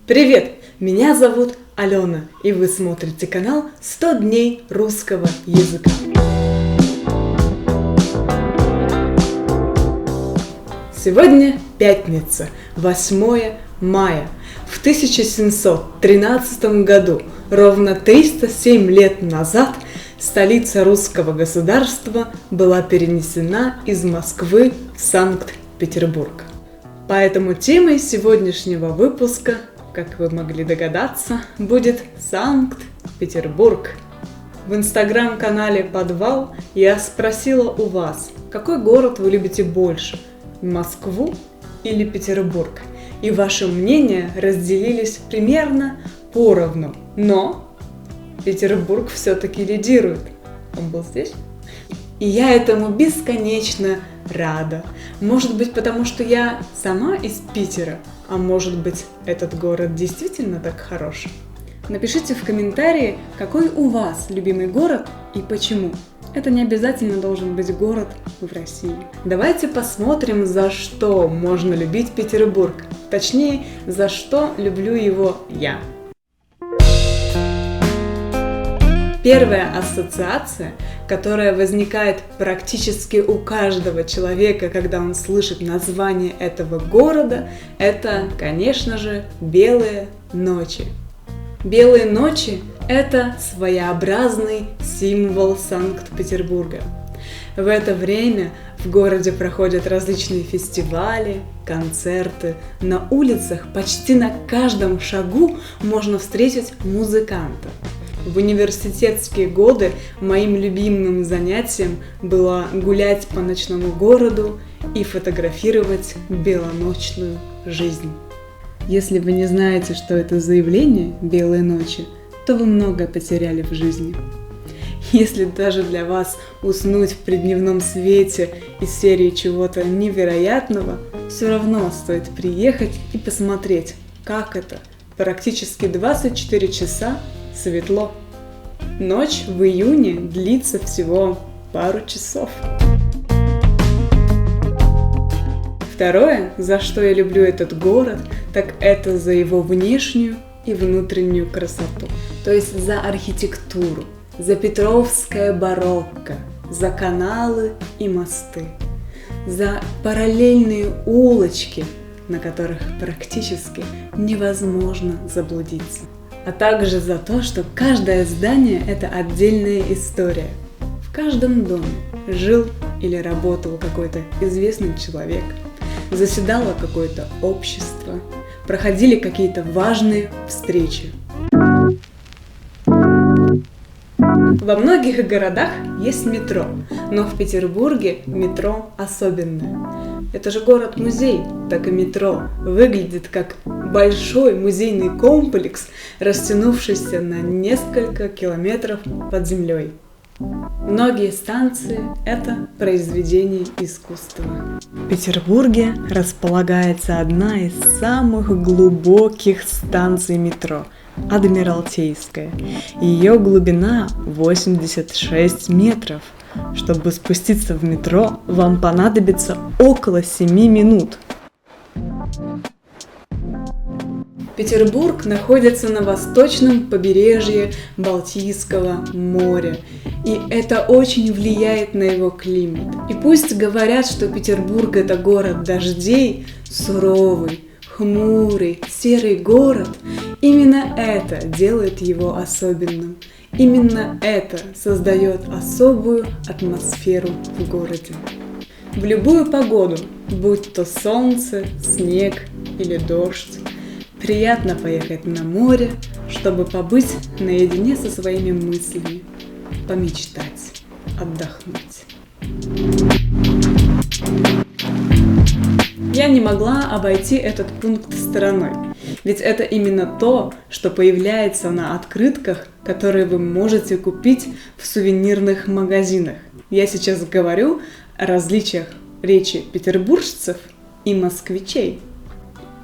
Привет! Меня зовут Алена, и вы смотрите канал 100 дней русского языка. Сегодня пятница, 8 мая. В 1713 году, ровно 307 лет назад, столица русского государства была перенесена из Москвы в Санкт-Петербург. Поэтому темой сегодняшнего выпуска, как вы могли догадаться, будет Санкт-Петербург. В инстаграм-канале «Подвал» я спросила у вас, какой город вы любите больше – Москву или Петербург? И ваши мнения разделились примерно поровну, но Петербург все-таки лидирует. Он был здесь? И я этому бесконечно рада. Может быть, потому что я сама из Питера, а может быть, этот город действительно так хорош? Напишите в комментарии, какой у вас любимый город и почему. Это не обязательно должен быть город в России. Давайте посмотрим, за что можно любить Петербург. Точнее, за что люблю его я. Первая ассоциация, которая возникает практически у каждого человека, когда он слышит название этого города, это, конечно же, белые ночи. Белые ночи – это своеобразный символ Санкт-Петербурга. В это время в городе проходят различные фестивали, концерты. На улицах почти на каждом шагу можно встретить музыканта. В университетские годы моим любимым занятием было гулять по ночному городу и фотографировать белоночную жизнь. Если вы не знаете, что это за явление «белые ночи», то вы многое потеряли в жизни. Если даже для вас уснуть при дневном свете из серии чего-то невероятного, все равно стоит приехать и посмотреть, как это практически 24 часа светло. Ночь в июне длится всего пару часов. Второе, за что я люблю этот город, так это за его внешнюю и внутреннюю красоту. То есть за архитектуру, за петровское барокко, за каналы и мосты, за параллельные улочки, на которых практически невозможно заблудиться. А также за то, что каждое здание – это отдельная история. В каждом доме жил или работал какой-то известный человек, заседало какое-то общество, проходили какие-то важные встречи. Во многих городах есть метро, но в Петербурге метро особенное. Это же город-музей, так и метро выглядит как большой музейный комплекс, растянувшийся на несколько километров под землей. Многие станции – это произведения искусства. В Петербурге располагается одна из самых глубоких станций метро – Адмиралтейская. Ее глубина 86 метров. Чтобы спуститься в метро, вам понадобится около 7 минут. Петербург находится на восточном побережье Балтийского моря, и это очень влияет на его климат. И пусть говорят, что Петербург – это город дождей, суровый, хмурый, серый город, именно это делает его особенным. Именно это создает особую атмосферу в городе. В любую погоду, будь то солнце, снег или дождь, приятно поехать на море, чтобы побыть наедине со своими мыслями, помечтать, отдохнуть. Я не могла обойти этот пункт стороной, ведь это именно то, что появляется на открытках, которые вы можете купить в сувенирных магазинах. Я сейчас говорю о различиях речи петербуржцев и москвичей.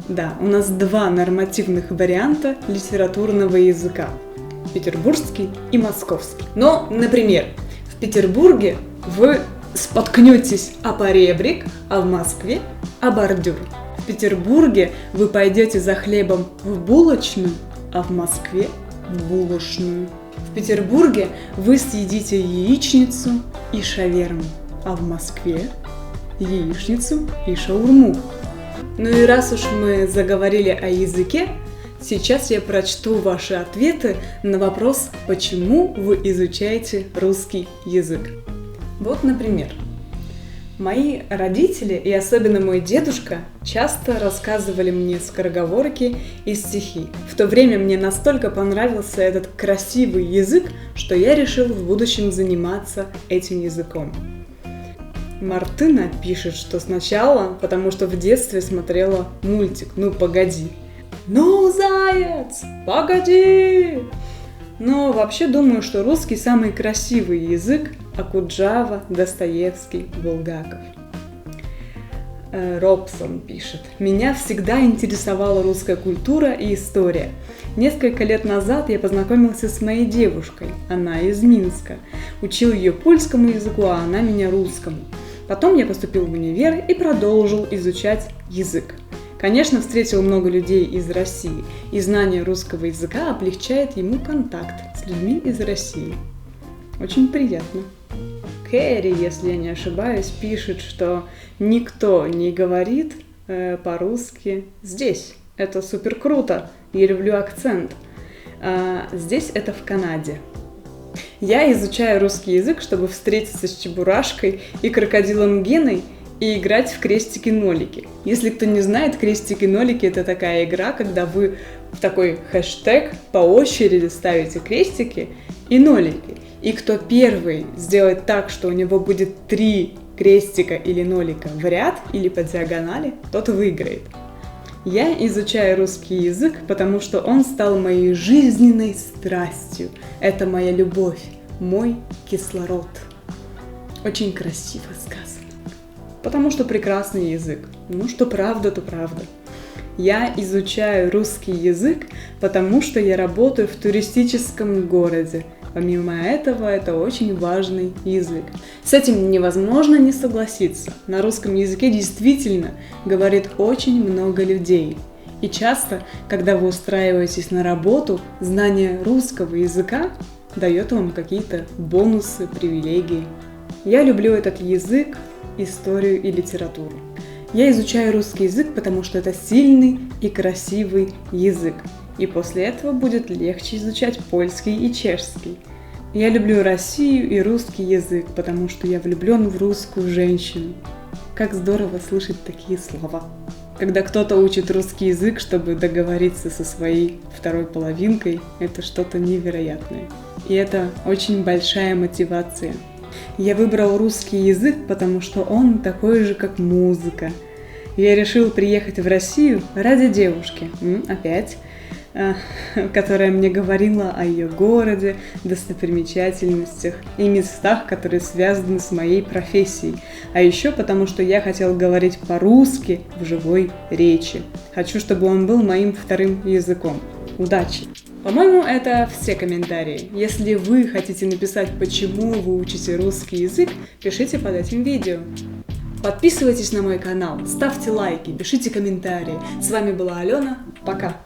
Да, у нас два нормативных варианта литературного языка – петербургский и московский. Но, например, в Петербурге вы споткнетесь о поребрик, а в Москве – о бордюр. В Петербурге вы пойдете за хлебом в булочную, а в Москве в булочную. В Петербурге вы съедите яичницу и шаверму, а в Москве яичницу и шаурму. Ну и раз уж мы заговорили о языке, сейчас я прочту ваши ответы на вопрос, почему вы изучаете русский язык. Вот, например, мои родители и особенно мой дедушка часто рассказывали мне скороговорки и стихи. В то время мне настолько понравился этот красивый язык, что я решил в будущем заниматься этим языком. Мартына пишет, что сначала, потому что в детстве смотрела мультик «Ну, погоди». «Ну, заяц, погоди!» Но вообще думаю, что русский самый красивый язык, Окуджава, Достоевский, Булгаков. Робсон пишет: «Меня всегда интересовала русская культура и история. Несколько лет назад я познакомился с моей девушкой, она из Минска. Учил ее польскому языку, а она меня русскому. Потом я поступил в универ и продолжил изучать язык. Конечно, встретил много людей из России, и знание русского языка облегчает ему контакт с людьми из России. Очень приятно». Кэрри, если я не ошибаюсь, пишет, что никто не говорит по-русски здесь. Это супер круто, я люблю акцент. Здесь это в Канаде. Я изучаю русский язык, чтобы встретиться с Чебурашкой и крокодилом Геной и играть в крестики-нолики. Если кто не знает, крестики-нолики — это такая игра, когда вы в такой хэштег по очереди ставите крестики и нолики. И кто первый сделает так, что у него будет 3 крестика или нолика в ряд или по диагонали, тот выиграет. Я изучаю русский язык, потому что он стал моей жизненной страстью. Это моя любовь, мой кислород. Очень красиво сказано. Потому что прекрасный язык. Ну, что правда, то правда. Я изучаю русский язык, потому что я работаю в туристическом городе. Помимо этого, это очень важный язык. С этим невозможно не согласиться. На русском языке действительно говорит очень много людей. И часто, когда вы устраиваетесь на работу, знание русского языка дает вам какие-то бонусы, привилегии. Я люблю этот язык, историю и литературу. Я изучаю русский язык, потому что это сильный и красивый язык. И после этого будет легче изучать польский и чешский. Я люблю Россию и русский язык, потому что я влюблен в русскую женщину. Как здорово слышать такие слова. Когда кто-то учит русский язык, чтобы договориться со своей второй половинкой, это что-то невероятное. И это очень большая мотивация. Я выбрал русский язык, потому что он такой же, как музыка. Я решил приехать в Россию ради девушки. Опять. Которая мне говорила о ее городе, достопримечательностях и местах, которые связаны с моей профессией. А еще потому, что я хотел говорить по-русски в живой речи. Хочу, чтобы он был моим вторым языком. Удачи! По-моему, это все комментарии. Если вы хотите написать, почему вы учите русский язык, пишите под этим видео. Подписывайтесь на мой канал, ставьте лайки, пишите комментарии. С вами была Алена. Пока!